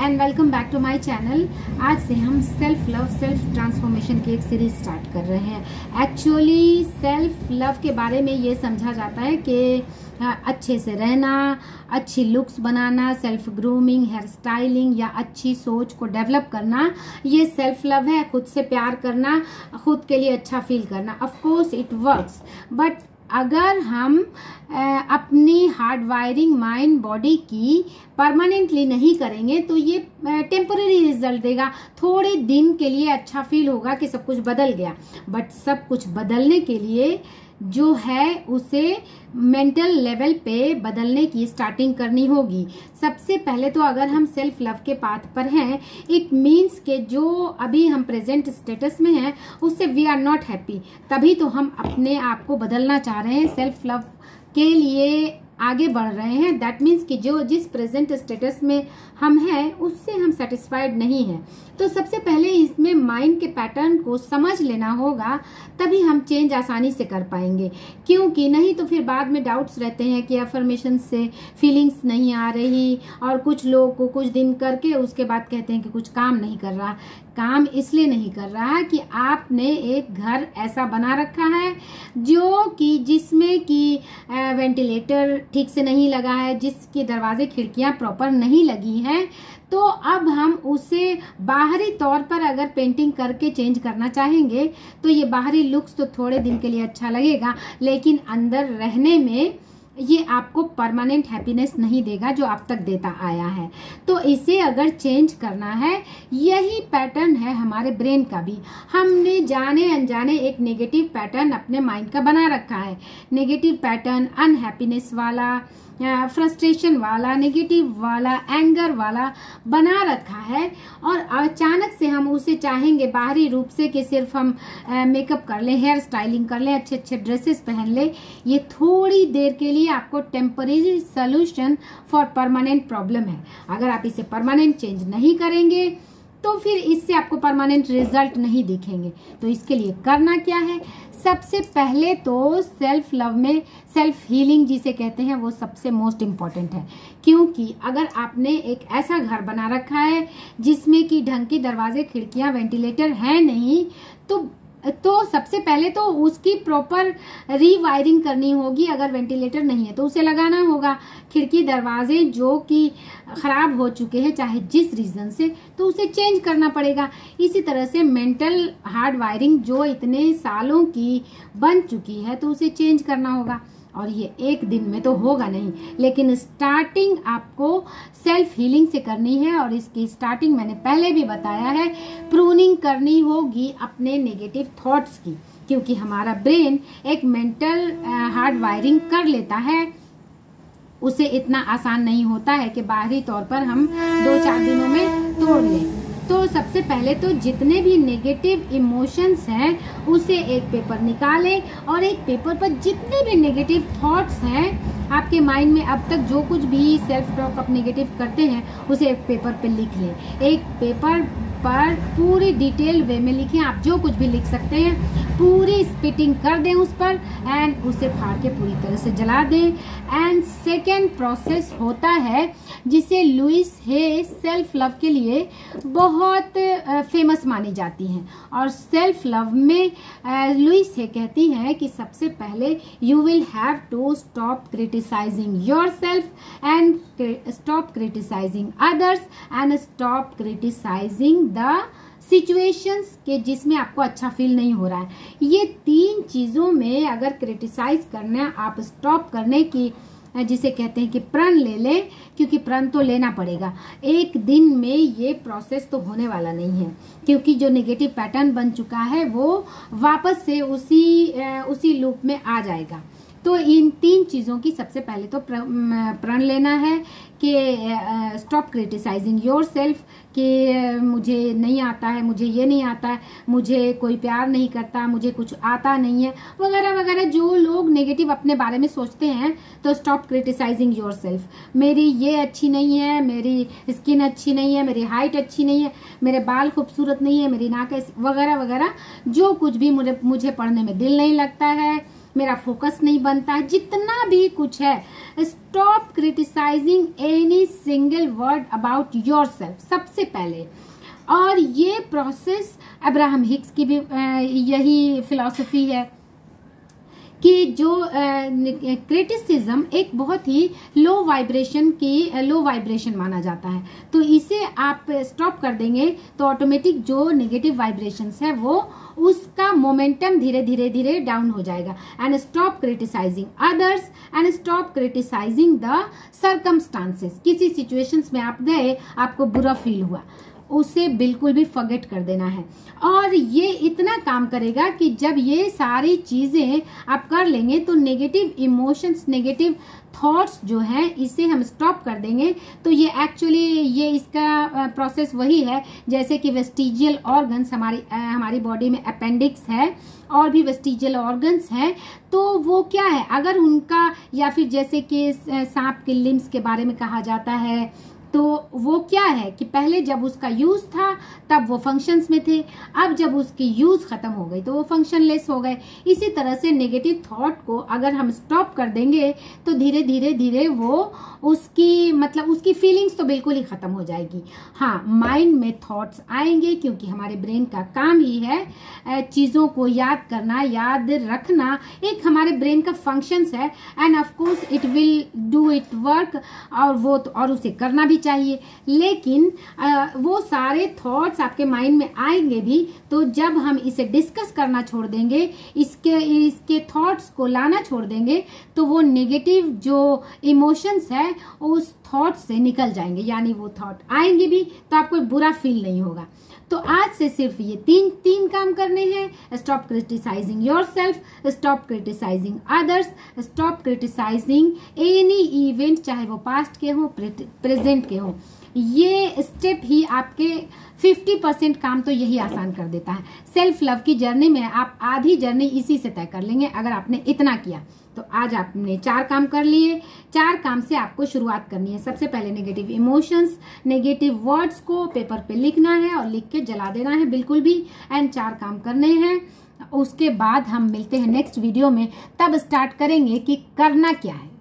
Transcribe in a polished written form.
And welcome back to my channel. आज से हम सेल्फ लव सेल्फ ट्रांसफॉर्मेशन की एक सीरीज स्टार्ट कर रहे हैं। एक्चुअली सेल्फ लव के बारे में ये समझा जाता है कि अच्छे से रहना, अच्छी लुक्स बनाना, सेल्फ ग्रूमिंग, हेयर स्टाइलिंग या अच्छी सोच को डेवलप करना, ये सेल्फ लव है। खुद से प्यार करना, खुद के लिए अच्छा फील करना। Of course it works, but अगर हम अपनी हार्ड वायरिंग माइंड बॉडी की परमानेंटली नहीं करेंगे तो ये टेम्पररी रिजल्ट देगा। थोड़े दिन के लिए अच्छा फील होगा कि सब कुछ बदल गया, बट सब कुछ बदलने के लिए जो है उसे मेंटल लेवल पे बदलने की स्टार्टिंग करनी होगी। सबसे पहले तो अगर हम सेल्फ लव के पाथ पर हैं, इट मीन्स के जो अभी हम प्रेजेंट स्टेटस में हैं उससे वी आर नॉट हैप्पी, तभी तो हम अपने आप को बदलना चाह रहे हैं, सेल्फ लव के लिए आगे बढ़ रहे हैं। दैट मीन्स कि जो जिस प्रेजेंट स्टेटस में हम हैं उससे हम सेटिस्फाइड नहीं हैं। तो सबसे पहले इसमें माइंड के पैटर्न को समझ लेना होगा, तभी हम चेंज आसानी से कर पाएंगे। क्योंकि नहीं तो फिर बाद में डाउट्स रहते हैं कि अफर्मेशन से फीलिंग्स नहीं आ रही, और कुछ लोग को कुछ दिन करके उसके बाद कहते हैं कि कुछ काम नहीं कर रहा। काम इसलिए नहीं कर रहा कि आपने एक घर ऐसा बना रखा है जो कि जिसमें कि वेंटिलेटर ठीक से नहीं लगा है, जिसके दरवाजे खिड़कियां प्रॉपर नहीं लगी हैं। तो अब हम उसे बाहरी तौर पर अगर पेंटिंग करके चेंज करना चाहेंगे तो ये बाहरी लुक्स तो थोड़े दिन के लिए अच्छा लगेगा, लेकिन अंदर रहने में ये आपको परमानेंट हैप्पीनेस नहीं देगा जो अब तक देता आया है। तो इसे अगर चेंज करना है, यही पैटर्न है हमारे ब्रेन का भी। हमने जाने अनजाने एक नेगेटिव पैटर्न अपने माइंड का बना रखा है। नेगेटिव पैटर्न अनहैप्पीनेस वाला, फ्रस्ट्रेशन वाला, नेगेटिव वाला, एंगर वाला बना रखा है, और अचानक से हम उसे चाहेंगे बाहरी रूप से कि सिर्फ हम मेकअप कर लें, हेयर स्टाइलिंग कर लें, अच्छे अच्छे ड्रेसेस पहन लें। ये थोड़ी देर के लिए आपको temporary solution for permanent problem है। अगर आप इसे परमानेंट चेंज नहीं करेंगे तो फिर इससे आपको परमानेंट रिजल्ट नहीं दिखेंगे। तो इसके लिए करना क्या है? सबसे पहले तो सेल्फ लव में सेल्फ हीलिंग जिसे कहते हैं वो सबसे मोस्ट इम्पॉर्टेंट है। क्योंकि अगर आपने एक ऐसा घर बना रखा है जिसमें कि ढंग की दरवाजे, खिड़कियां, वेंटिलेटर है नहीं, तो सबसे पहले तो उसकी प्रॉपर रीवायरिंग करनी होगी। अगर वेंटिलेटर नहीं है तो उसे लगाना होगा। खिड़की दरवाजे जो कि खराब हो चुके हैं चाहे जिस रीजन से, तो उसे चेंज करना पड़ेगा। इसी तरह से मेंटल हार्ड वायरिंग जो इतने सालों की बन चुकी है तो उसे चेंज करना होगा। और ये एक दिन में तो होगा नहीं, लेकिन स्टार्टिंग आपको सेल्फ हीलिंग से करनी है। और इसकी स्टार्टिंग मैंने पहले भी बताया है, प्रूनिंग करनी होगी अपने नेगेटिव थॉट्स की। क्योंकि हमारा ब्रेन एक मेंटल हार्ड वायरिंग कर लेता है, उसे इतना आसान नहीं होता है कि बाहरी तौर पर हम 2-4 दिनों में तोड़ लें। तो सबसे पहले तो जितने भी नेगेटिव इमोशंस हैं उसे एक पेपर निकालें, और एक पेपर पर जितने भी नेगेटिव थॉट्स हैं आपके माइंड में अब तक जो कुछ भी सेल्फ टॉक आप नेगेटिव करते हैं उसे एक पेपर पे लिख लें। एक पेपर पर पूरी डिटेल वे में लिखें। आप जो कुछ भी लिख सकते हैं, पूरी स्पिटिंग कर दें उस पर, एंड उसे फाड़ के पूरी तरह से जला दें। एंड सेकेंड प्रोसेस होता है जिसे लुइस हे सेल्फ लव के लिए बहुत फेमस मानी जाती हैं। और सेल्फ लव में लुइस हे कहती हैं कि सबसे पहले you will have to stop criticising yourself and stop criticising others and stop criticising the situations के जिसमें आपको अच्छा फील नहीं हो रहा है। ये 3 चीजों में अगर क्रिटिसाइज करना आप स्टॉप करने की जिसे कहते हैं कि प्रण ले लें, क्योंकि प्रण तो लेना पड़ेगा। एक दिन में ये प्रोसेस तो होने वाला नहीं है, क्योंकि जो नेगेटिव पैटर्न बन चुका है वो वापस से उसी लूप में आ जाएगा। तो इन 3 चीज़ों की सबसे पहले तो प्रण लेना है कि स्टॉप क्रिटिसाइजिंग योरसेल्फ, कि मुझे नहीं आता है, मुझे ये नहीं आता है, मुझे कोई प्यार नहीं करता, मुझे कुछ आता नहीं है, वगैरह वगैरह जो लोग नेगेटिव अपने बारे में सोचते हैं। तो स्टॉप क्रिटिसाइजिंग योरसेल्फ। मेरी ये अच्छी नहीं है, मेरी स्किन अच्छी नहीं है, मेरी हाइट अच्छी नहीं है, मेरे बाल खूबसूरत नहीं है, मेरी नाक वगैरह वगैरह जो कुछ भी मुझे पढ़ने में दिल नहीं लगता है, मेरा फोकस नहीं बनता है, जितना भी कुछ है, stop criticising any single word about yourself सबसे पहले। और ये प्रोसेस अब्राहम हिक्स की भी यही फिलॉसफी है कि जो क्रिटिसिज्म एक बहुत ही लो वाइब्रेशन माना जाता है, तो इसे आप स्टॉप कर देंगे तो ऑटोमेटिक जो नेगेटिव वाइब्रेशंस है वो उसका मोमेंटम धीरे धीरे डाउन हो जाएगा। And stop criticising others and stop criticising the circumstances. किसी सिचुएशंस में आप गए, आपको बुरा फील हुआ, उसे बिल्कुल भी फॉरगेट कर देना है। और ये इतना काम करेगा कि जब ये सारी चीजें आप कर लेंगे तो नेगेटिव इमोशंस, नेगेटिव थॉट्स जो हैं, इसे हम स्टॉप कर देंगे। तो ये एक्चुअली ये इसका प्रोसेस वही है जैसे कि वेस्टिजियल ऑर्गन्स हमारी बॉडी में अपेंडिक्स है और भी वेस्टिजियल ऑर्गन्स हैं, तो वो क्या है, अगर उनका, या फिर जैसे कि सांप के लिम्स के बारे में कहा जाता है, तो वो क्या है कि पहले जब उसका यूज था तब वो फंक्शंस में थे, अब जब उसकी यूज खत्म हो गई तो वो फंक्शनलेस हो गए। इसी तरह से नेगेटिव थॉट को अगर हम स्टॉप कर देंगे तो धीरे धीरे वो उसकी फीलिंग्स तो बिल्कुल ही खत्म हो जाएगी। हाँ, माइंड में थॉट्स आएंगे क्योंकि हमारे ब्रेन का काम ही है चीजों को याद करना, याद रखना, एक हमारे ब्रेन का फंक्शंस है। End of course it will do it work, और उसे करना भी चाहिए। लेकिन वो सारे थॉट्स आपके माइंड में आएंगे भी, तो जब हम इसे डिस्कस करना छोड़ देंगे, इसके थॉट्स को लाना छोड़ देंगे, तो वो नेगेटिव जो इमोशंस है उस थॉट से निकल जाएंगे, यानी वो थॉट आएंगे भी तो आपको बुरा फील नहीं होगा। तो आज से सिर्फ ये तीन काम करने हैं। Stop criticising yourself, stop criticising others, stop criticising any event, चाहे वो पास्ट के हो, प्रेजेंट के हो। ये स्टेप ही आपके 50% काम तो यही आसान कर देता है। सेल्फ लव की जर्नी में आप आधी जर्नी इसी से तय कर लेंगे अगर आपने इतना किया। तो आज आपने 4 काम कर लिए। 4 काम से आपको शुरुआत करनी है। सबसे पहले नेगेटिव इमोशंस, नेगेटिव वर्ड्स को पेपर पे लिखना है और लिख के जला देना है बिल्कुल भी। एंड 4 काम करने हैं। उसके बाद हम मिलते हैं नेक्स्ट वीडियो में, तब स्टार्ट करेंगे कि करना क्या है।